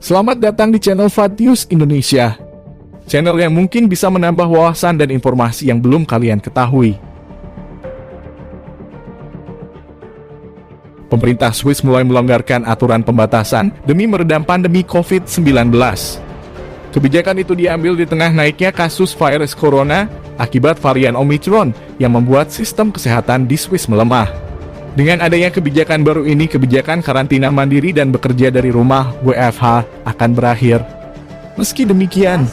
Selamat datang di channel FAD News Indonesia. Channel yang mungkin bisa menambah wawasan dan informasi yang belum kalian ketahui. Pemerintah Swiss mulai melonggarkan aturan pembatasan demi meredam pandemi COVID-19. Kebijakan itu diambil di tengah naiknya kasus virus corona akibat varian Omicron yang membuat sistem kesehatan di Swiss melemah. Dengan adanya kebijakan baru ini, kebijakan karantina mandiri dan bekerja dari rumah (WFH) akan berakhir. Meski demikian,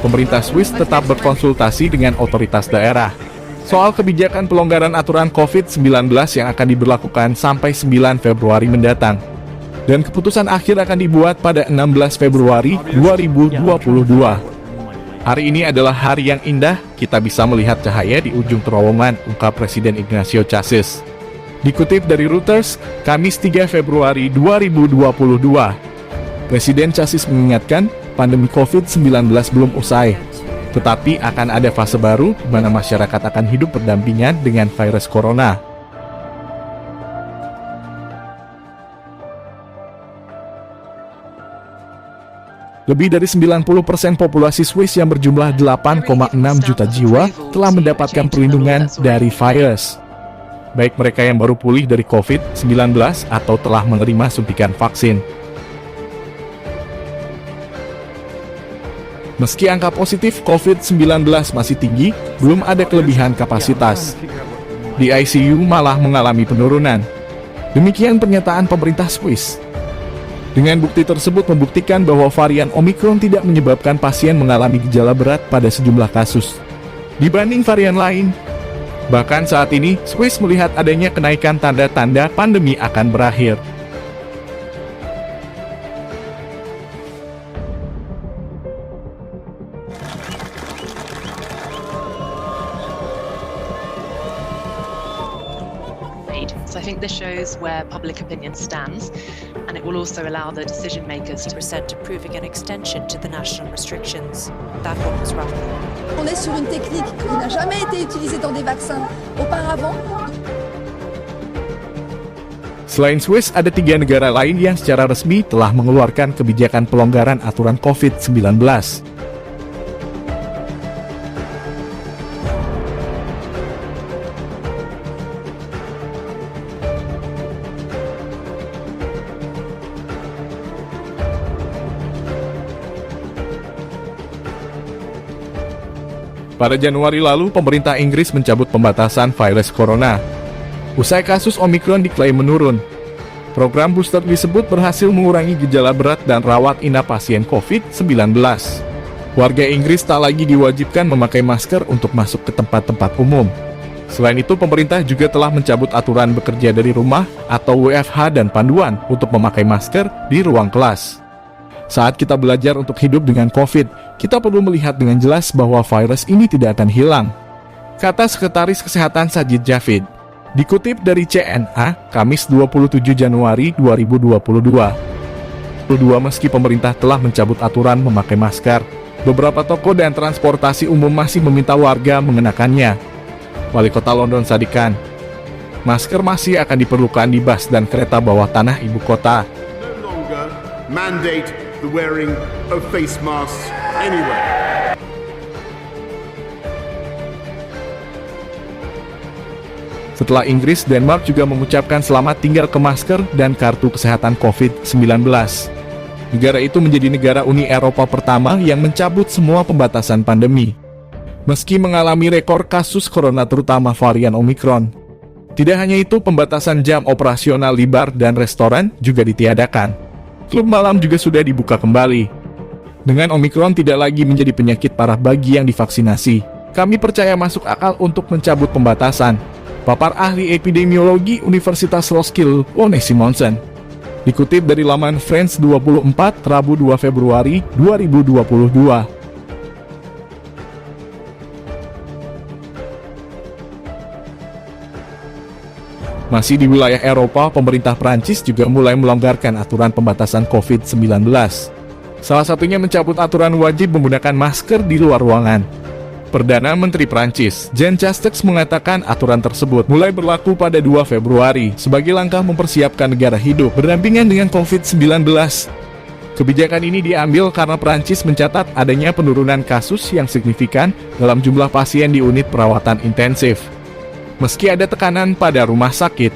pemerintah Swiss tetap berkonsultasi dengan otoritas daerah soal kebijakan pelonggaran aturan COVID-19 yang akan diberlakukan sampai 9 Februari mendatang. Dan keputusan akhir akan dibuat pada 16 Februari 2022. Hari ini adalah hari yang indah, kita bisa melihat cahaya di ujung terowongan, ungkap Presiden Ignacio Cassis. Dikutip dari Reuters, Kamis 3 Februari 2022, Presiden Cassis mengingatkan pandemi COVID-19 belum usai, tetapi akan ada fase baru di mana masyarakat akan hidup berdampingan dengan virus corona. Lebih dari 90% populasi Swiss yang berjumlah 8,6 juta jiwa telah mendapatkan perlindungan dari virus. Baik mereka yang baru pulih dari COVID-19 atau telah menerima suntikan vaksin. Meski angka positif COVID-19 masih tinggi, belum ada kelebihan kapasitas. Di ICU malah mengalami penurunan. Demikian pernyataan pemerintah Swiss. Dengan bukti tersebut membuktikan bahwa varian Omicron tidak menyebabkan pasien mengalami gejala berat pada sejumlah kasus dibanding varian lain. Bahkan saat ini, Swiss melihat adanya kenaikan tanda-tanda pandemi akan berakhir. So I think this shows where public opinion stands, and it will also allow the decision makers to approving an extension to the national restrictions. That one was rough. On est sur une technique qui n'a jamais été utilisée dans des vaccins auparavant. Selain Swiss, ada 3 negara lain yang secara resmi telah mengeluarkan kebijakan pelonggaran aturan COVID-19. Pada Januari lalu, pemerintah Inggris mencabut pembatasan virus corona. Usai kasus Omicron diklaim menurun, program booster disebut berhasil mengurangi gejala berat dan rawat inap pasien COVID-19. Warga Inggris tak lagi diwajibkan memakai masker untuk masuk ke tempat-tempat umum. Selain itu, pemerintah juga telah mencabut aturan bekerja dari rumah atau WFH dan panduan untuk memakai masker di ruang kelas. Saat kita belajar untuk hidup dengan COVID, kita perlu melihat dengan jelas bahwa virus ini tidak akan hilang, kata Sekretaris Kesehatan Sajid Javid. Dikutip dari CNA, Kamis 27 Januari 2022. Meski pemerintah telah mencabut aturan memakai masker, beberapa toko dan transportasi umum masih meminta warga mengenakannya. Wali Kota London Sadiq Khan, masker masih akan diperlukan di bus dan kereta bawah tanah ibu kota. Mandate the wearing of face masks anywhere. Setelah Inggris, Denmark juga mengucapkan selamat tinggal ke masker dan kartu kesehatan COVID-19. Negara itu menjadi negara Uni Eropa pertama yang mencabut semua pembatasan pandemi. Meski mengalami rekor kasus corona terutama varian Omicron. Tidak hanya itu, pembatasan jam operasional di bar dan restoran juga ditiadakan. Klub malam juga sudah dibuka kembali. Dengan Omicron tidak lagi menjadi penyakit parah bagi yang divaksinasi, kami percaya masuk akal untuk mencabut pembatasan, papar ahli epidemiologi Universitas Roskilde, Lone Simonsen. Dikutip dari laman France 24, Rabu 2 Februari 2022. Masih di wilayah Eropa, pemerintah Prancis juga mulai melonggarkan aturan pembatasan COVID-19. Salah satunya mencabut aturan wajib menggunakan masker di luar ruangan. Perdana Menteri Prancis, Jean Castex, mengatakan aturan tersebut mulai berlaku pada 2 Februari sebagai langkah mempersiapkan negara hidup berdampingan dengan COVID-19. Kebijakan ini diambil karena Prancis mencatat adanya penurunan kasus yang signifikan dalam jumlah pasien di unit perawatan intensif. Meski ada tekanan pada rumah sakit.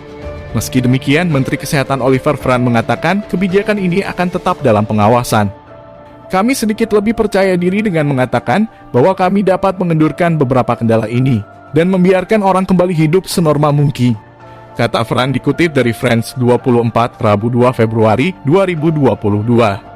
Meski demikian, Menteri Kesehatan Oliver Franz mengatakan kebijakan ini akan tetap dalam pengawasan. Kami sedikit lebih percaya diri dengan mengatakan bahwa kami dapat mengendurkan beberapa kendala ini dan membiarkan orang kembali hidup senormal mungkin, kata Franz dikutip dari France 24 Rabu 2 Februari 2022.